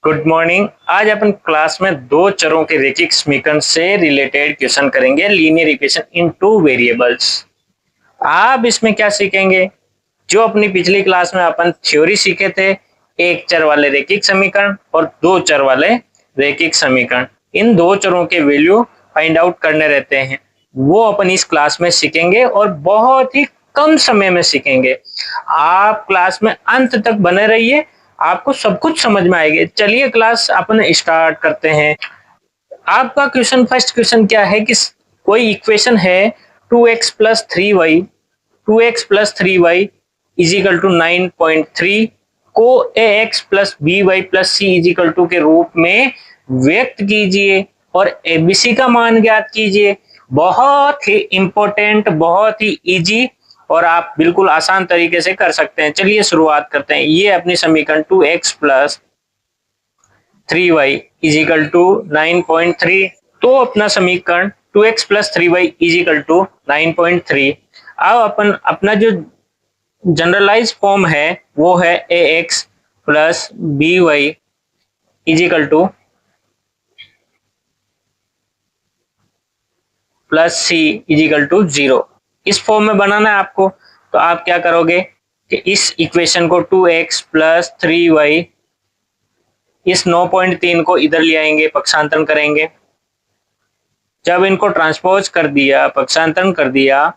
Good morning. आज अपन class में दो चरों के रैखिक समीकरण से रिलेटेड क्वेश्चन करेंगे, linear equation in two variables. आप इसमें क्या सीखेंगे? जो अपनी पिछली क्लास में अपन थ्योरी सीखे थे, एक चर वाले रैखिक समीकरण और दो चर वाले रैखिक समीकरण, इन दो चरों के वैल्यू फाइंड आउट करने रहते हैं, वो अपन इस क्लास में सीखेंगे और बहुत ही कम समय में सीखेंगे। आप क्लास में अंत तक बने रहिए, आपको सब कुछ समझ में आएगी। चलिए क्लास अपन स्टार्ट करते हैं। आपका क्वेश्चन, फर्स्ट क्वेश्चन क्या है कि कोई इक्वेशन है 2x plus 3y, 2x plus 3y is equal to 9.3 को ax plus by plus c is equal to के रूप में व्यक्त कीजिए और abc का मान ज्ञात कीजिए। बहुत ही इंपॉर्टेंट, बहुत ही इजी और आप बिल्कुल आसान तरीके से कर सकते हैं। चलिए शुरुआत करते हैं। ये अपनी समीकरण 2x plus 3y is equal to 9.3, तो अपना समीकरण 2x plus 3y is equal to 9.3। अब अपन अपना जो जनरलाइज फॉर्म है वो है ax plus by is equal to plus C is equal to 0। इस फॉर्म में बनाना है आपको, तो आप क्या करोगे कि इस इक्वेशन को 2x प्लस 3y, इस 9.3 को इधर ले आएंगे, पक्षांतरण करेंगे। जब इनको ट्रांसपोज कर दिया, पक्षांतरण कर दिया,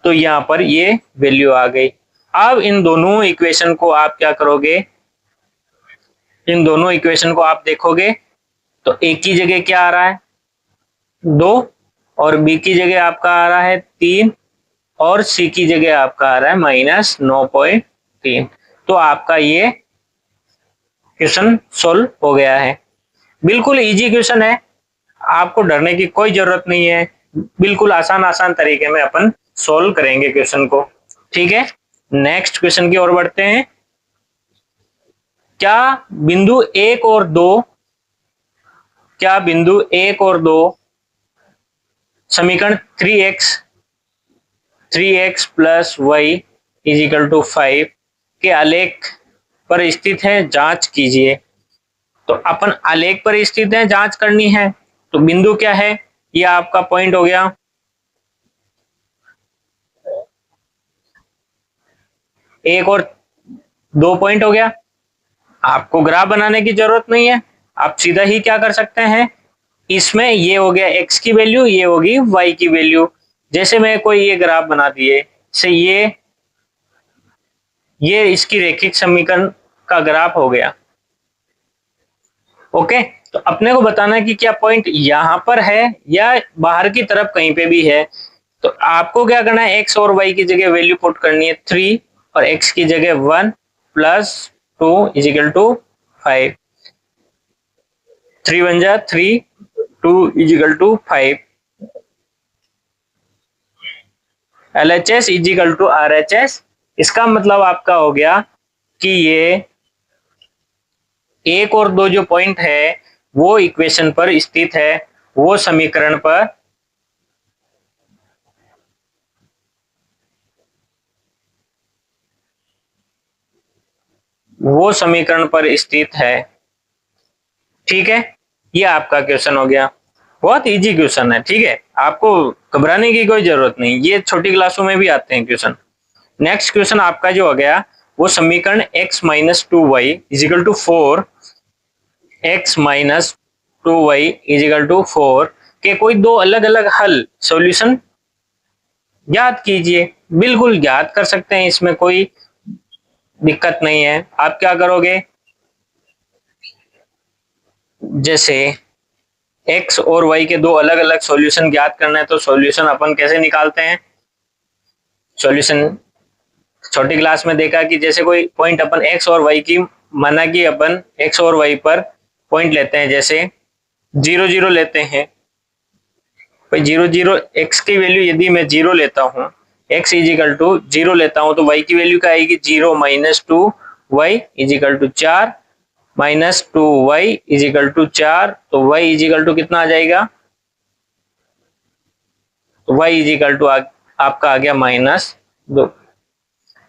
तो यहाँ पर ये वैल्यू आ गई। अब इन दोनों इक्वेशन को आप क्या करोगे, इन दोनों इक्वेशन को आप देखोगे तो एक की जगह क्या आ रहा है 2 और बी की जगह आपका आ रहा है 3 और सी की जगह आपका आ रहा है माइनस 9.3। तो आपका ये क्वेश्चन सोल्व हो गया है। बिल्कुल इजी क्वेश्चन है, आपको डरने की कोई जरूरत नहीं है। बिल्कुल आसान आसान तरीके में अपन सोल्व करेंगे क्वेश्चन को। ठीक है, नेक्स्ट क्वेश्चन की ओर बढ़ते हैं। क्या बिंदु 1 और 2, क्या बिंदु 1 और 2 समीकरण 3x plus Y is equal to 5 के आलेख पर स्थित है? जांच कीजिए। तो अपन आलेख पर स्थित है, जांच करनी है, तो बिंदु क्या है, ये आपका पॉइंट हो गया। एक और 2 पॉइंट हो गया। आपको ग्राफ बनाने की जरूरत नहीं है, आप सीधा ही क्या कर सकते हैं, इसमें ये हो गया x की वैल्यू, ये होगी y की वैल्यू। जैसे मैं कोई ये ग्राफ बना दिए से ये इसकी रैखिक समीकरण का ग्राफ हो गया। ओके, तो अपने को बताना है कि क्या पॉइंट यहां पर है या बाहर की तरफ कहीं पे भी है। तो आपको क्या करना है, x और y की जगह वैल्यू पुट करनी है 3 और x की जगह 1 प्लस 2 इज इक्वल टू 5। 3 बन जा 3, 2 is equal to 5। LHS is equal to RHS। इसका मतलब आपका हो गया कि ये 1 और 2 जो पॉइंट है वो इक्वेशन पर स्थित है, वो समीकरण पर स्थित है। ठीक है, ये आपका क्वेश्चन हो गया। बहुत इजी क्वेश्चन है, ठीक है, आपको घबराने की कोई जरूरत नहीं, ये छोटी क्लासों में भी आते हैं क्वेश्चन। नेक्स्ट क्वेश्चन आपका जो हो गया वो समीकरण x minus 2y is equal to 4, x minus 2y is equal to 4 के कोई दो अलग अलग हल, सॉल्यूशन ज्ञात कीजिए। बिल्कुल ज्ञात कर सकते हैं, इसमें कोई दिक्कत नहीं है। आप क्या करोगे, जैसे x और y के दो अलग अलग सॉल्यूशन ज्ञात करना है, तो सॉल्यूशन अपन कैसे निकालते हैं, सॉल्यूशन छोटी क्लास में देखा कि जैसे कोई पॉइंट अपन x और y की, माना कि अपन x और y पर पॉइंट लेते हैं, जैसे 0 0 लेते हैं। भाई 0 0 x की वैल्यू यदि मैं 0 लेता हूँ, x इज इक्वल टू 0 लेता हूँ, तो y की वैल्यू क्या आएगी 0 minus 2 y is equal to 4 minus 2 y is equal to 4, तो y इज इक्वल टू कितना आ जाएगा, तो y इज इक्वल टू आपका आ गया -2।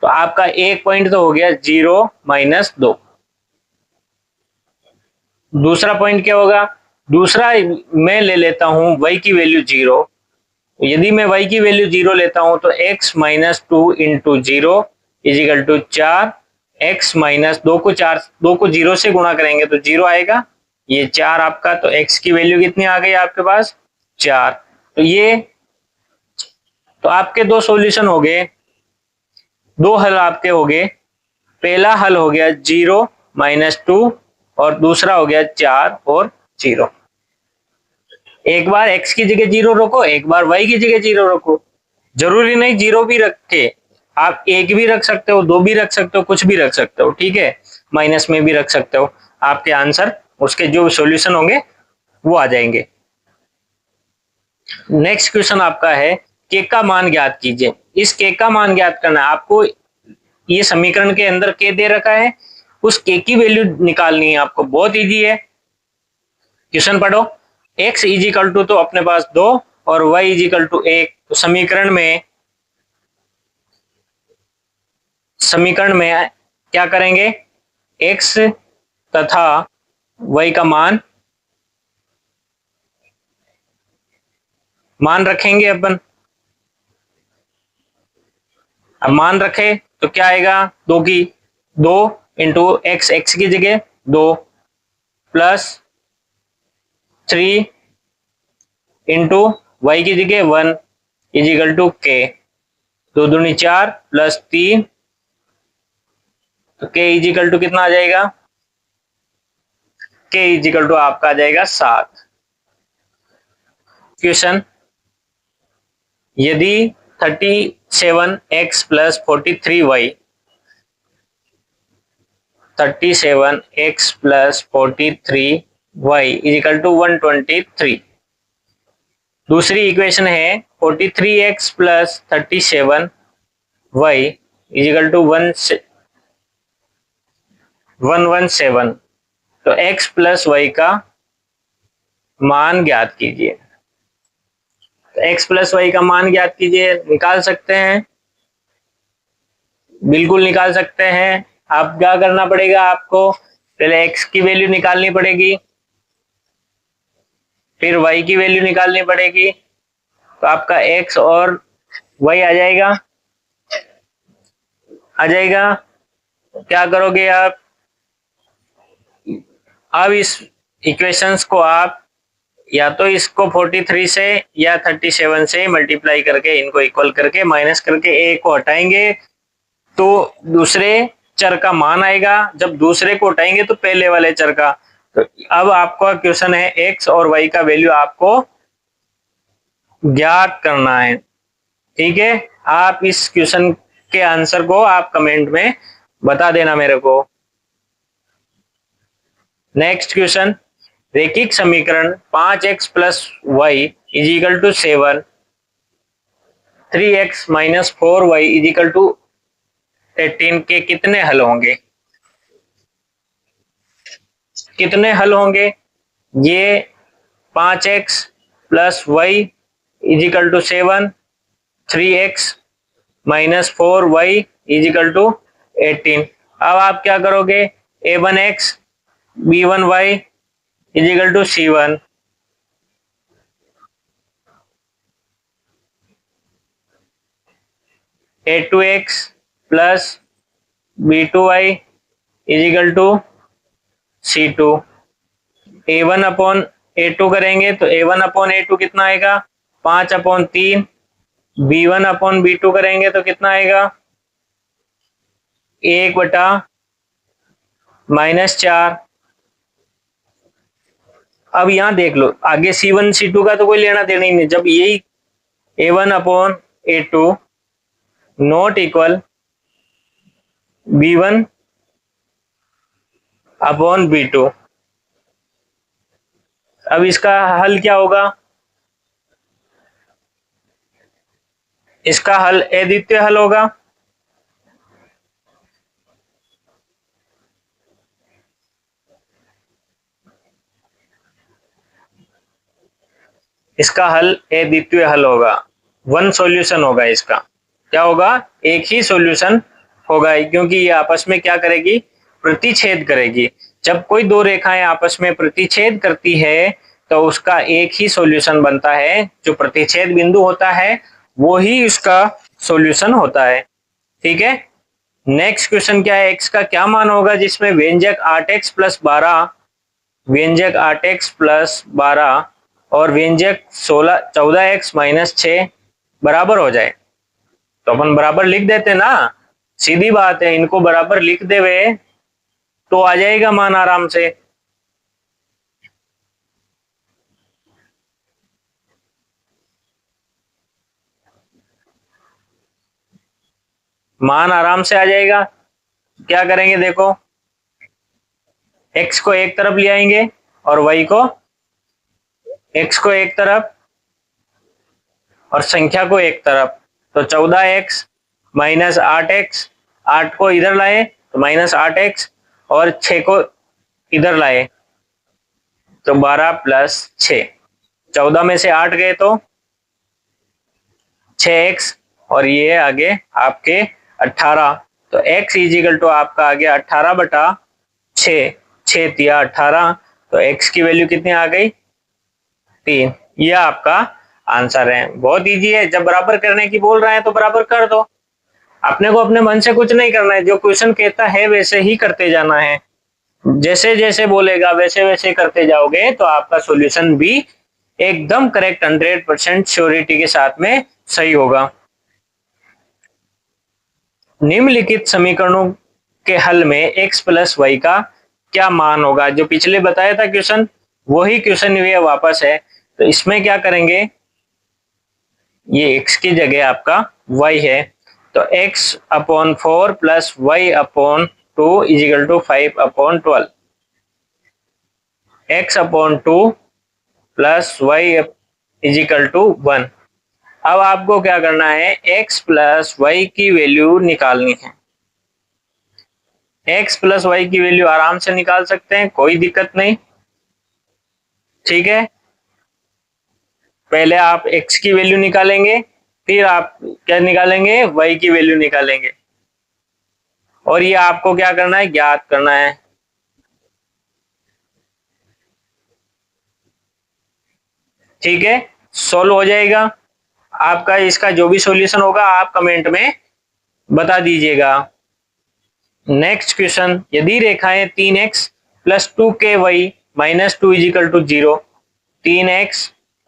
तो आपका एक पॉइंट तो हो गया 0 माइनस 2। दूसरा पॉइंट क्या होगा, दूसरा मैं ले लेता हूं y की वैल्यू 0। यदि मैं y की वैल्यू 0 लेता हूं तो x minus 2 into 0 is equal to 4, x minus 2 को 0 से गुणा करेंगे तो 0 आएगा, ये 4 आपका, तो x की वैल्यू कितनी आ गई आपके पास 4। तो ये तो आपके दो सॉल्यूशन हो गए, दो हल आपके हो गए। पहला हल हो गया 0 माइनस 2 और दूसरा हो गया 4 और 0। एक बार x की जगह 0 रखो, एक बार y की जगह 0 रखो। जरूरी नहीं 0 भी रख के, आप 1 भी रख सकते हो, 2 भी रख सकते हो, कुछ भी रख सकते हो, ठीक है, माइनस में भी रख सकते हो। आपके आंसर उसके जो सॉल्यूशन होंगे वो आ जाएंगे। नेक्स्ट क्वेश्चन आपका है के का मान ज्ञात कीजिए। इस के का मान ज्ञात करना है आपको। ये समीकरण के अंदर के दे रखा है, उस के की वैल्यू निकालनी है आपको। बहुत इजी है, क्वेश्चन पढ़ो। x इजिकल टू तो अपने पास 2 और y इजिकल टू 1। तो समीकरण में क्या करेंगे, x तथा y का मान रखेंगे अपन। अब मान रखे तो क्या आएगा, 2 इंटू एक्स की जगह 2 प्लस 3 इंटू वाई की जगह 1 इजिकल टू के। 2 दूनी 4 प्लस 3, तो के इजिकल टू कितना आ जाएगा, के इजिकल टू आपका आ जाएगा 7। क्वेश्चन, यदि 37x plus 43y 37x plus 43y is equal to 123। दूसरी इक्वेशन है 43x plus 37y is equal to 117। तो x प्लस y का मान ज्ञात कीजिए। तो x प्लस y का मान ज्ञात कीजिए, निकाल सकते हैं, बिल्कुल निकाल सकते हैं। आप क्या करना पड़ेगा, आपको पहले x की वैल्यू निकालनी पड़ेगी, फिर y की वैल्यू निकालनी पड़ेगी। तो आपका x और y आ जाएगा। क्या करोगे आप, अब इस इक्वेशंस को आप या तो इसको 43 से या 37 से मल्टीप्लाई करके, इनको इक्वल करके माइनस करके a को हटाएंगे तो दूसरे चर का मान आएगा। जब दूसरे को हटाएंगे तो पहले वाले चर का। तो अब आपका क्वेश्चन है x और y का वैल्यू आपको ज्ञात करना है, ठीक है। आप इस क्वेश्चन के आंसर को आप कमेंट में बता देना मेरे को। नेक्स्ट क्वेश्चन, रेखिक समीकरण 5x plus Y is equal to 7, 3x minus 4y is equal to 18 के कितने हल होंगे। कितने हल होंगे, ये 5x plus Y is equal to 7, 3x minus 4y is equal to 18। अब आप क्या करोगे, a1x b1y is equal to c1, a2x plus b2y is equal to c2। a1 upon a2 करेंगे तो a1 अपॉन a2 कितना आएगा, 5 अपॉन 3। b1 अपॉन b2 करेंगे तो कितना आएगा, 1 बटा माइनस 4। अब यहां देख लो, आगे c1 c2 का तो कोई लेना देना ही नहीं। जब यही a1 upon a2 not equal b1 upon b2, अब इसका हल क्या होगा, इसका हल अद्वितीय हल होगा। इसका हल अद्वितीय हल होगा, वन सॉल्यूशन होगा। इसका क्या होगा, एक ही सॉल्यूशन होगा, क्योंकि ये आपस में क्या करेगी, प्रतिच्छेद करेगी। जब कोई दो रेखाएं आपस में प्रतिच्छेद करती है तो उसका एक ही सॉल्यूशन बनता है, जो प्रतिच्छेद बिंदु होता है वो ही उसका सॉल्यूशन होता है। ठीक है, नेक्स्ट क्वेश्चन क्या है, x का क्या मान होगा जिसमें व्यंजक 8x प्लस 12, व्यंजक 8x प्लस 12 और व्यंजक 14x माइनस 6 बराबर हो जाए। तो अपन बराबर लिख देते ना, सीधी बात है, इनको बराबर लिख देवे तो आ जाएगा मान आराम से। मान आराम से आ जाएगा। क्या करेंगे देखो, x को एक तरफ ले आएंगे और y को, x को एक तरफ और संख्या को एक तरफ, तो 14x माइनस 8x, 8 को इधर लाए तो माइनस 8x और 6 को इधर लाए तो 12 प्लस 6, 14 में से 8 गए तो 6x और ये आगे आपके 18, तो x इजिकल टू आपका आ गया 18 बटा 6, 6 तिया 18, तो x की वैल्यू कितनी आ गई 3। ये आपका आंसर है। बहुत इजी है, जब बराबर करने की बोल रहे हैं तो बराबर कर दो। अपने को अपने मन से कुछ नहीं करना है, जो क्वेश्चन कहता है वैसे ही करते जाना है, जैसे जैसे बोलेगा वैसे वैसे करते जाओगे तो आपका सॉल्यूशन भी एकदम करेक्ट 100% श्योरिटी के साथ में सही होगा। निम्नलिखित समीकरणों के हल में x प्लस वाई का क्या मान होगा, जो पिछले बताया था क्वेश्चन वही क्वेश्चन ये वापस है। तो इसमें क्या करेंगे, ये x की जगह आपका y है, तो x upon 4 plus y upon 2 is equal to 5 upon 12, x upon 2 plus y is equal to 1। अब आपको क्या करना है, x प्लस वाई की वैल्यू निकालनी है। x प्लस वाई की वैल्यू आराम से निकाल सकते हैं, कोई दिक्कत नहीं। ठीक है, पहले आप x की वैल्यू निकालेंगे, फिर आप क्या निकालेंगे, y की वैल्यू निकालेंगे, और ये आपको क्या करना है, ज्ञात करना है। ठीक है, सॉल्व हो जाएगा आपका। इसका जो भी सॉल्यूशन होगा आप कमेंट में बता दीजिएगा। नेक्स्ट क्वेश्चन, यदि रेखाएं 3x plus 2ky minus 2 is equal to 0, 3x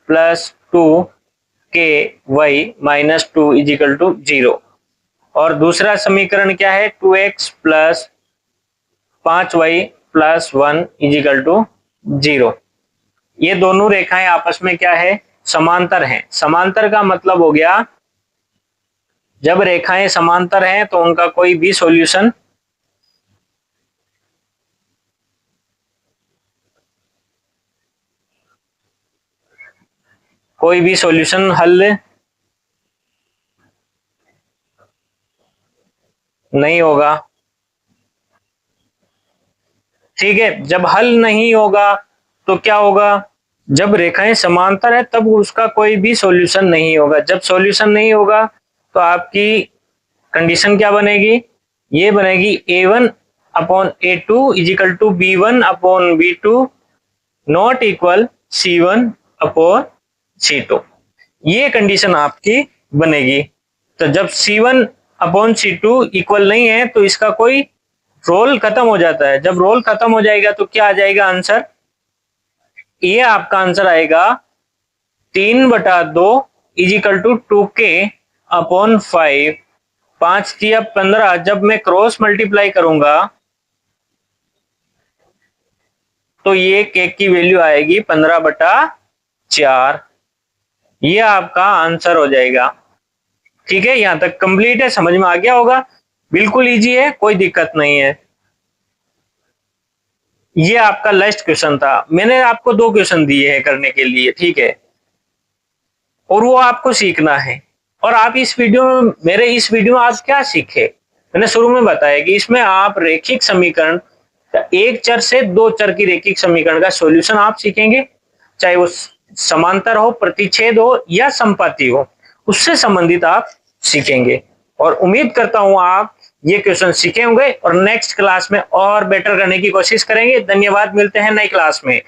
plus 2ky minus 2 is equal to 0, और दूसरा समीकरण क्या है, 2x plus 5y plus 1 is equal to 0। ये दोनों रेखाएं आपस में क्या है, समांतर हैं। समांतर का मतलब हो गया, जब रेखाएं समांतर हैं तो उनका कोई भी सॉल्यूशन हल नहीं होगा। ठीक है, जब हल नहीं होगा तो क्या होगा, जब रेखाएं समांतर है तब उसका कोई भी सॉल्यूशन नहीं होगा। जब सॉल्यूशन नहीं होगा तो आपकी कंडीशन क्या बनेगी, ये बनेगी a1 upon a2 is equal to b1 upon b2 not equal c1 upon c2, ये कंडीशन आपकी बनेगी। तो जब c1 अपॉन c2 इक्वल नहीं है तो इसका कोई रोल खत्म हो जाता है। जब रोल खत्म हो जाएगा तो क्या आ जाएगा आंसर, ये आपका आंसर आएगा 3/2 इजिकल टू 2k अपॉन 5, 5 की अब 15, जब मैं क्रॉस मल्टीप्लाई करूंगा तो ये k की वैल्यू आएगी 15/4, ये आपका आंसर हो जाएगा। ठीक है, यहां तक कंप्लीट है, समझ में आ गया होगा, बिल्कुल इजी है, कोई दिक्कत नहीं है। ये आपका लास्ट क्वेश्चन था, मैंने आपको 2 क्वेश्चन दिए हैं करने के लिए। ठीक है, और वो आपको सीखना है। और आप इस वीडियो में, मेरे इस वीडियो में आज क्या सीखे, मैंने शुरू में बताया कि इसमें आप रेखिक समीकरण, एक चर से 2 चर की रेखिक समीकरण का सॉल्यूशन आप सीखेंगे, चाहे वो समांतर हो, प्रतिच्छेद हो या संपाती हो, उससे संबंधित आप सीखेंगे। और उम्मीद करता हूं आप ये क्वेश्चन सीखे होंगे और नेक्स्ट क्लास में और बेटर करने की कोशिश करेंगे। धन्यवाद, मिलते हैं नई क्लास में।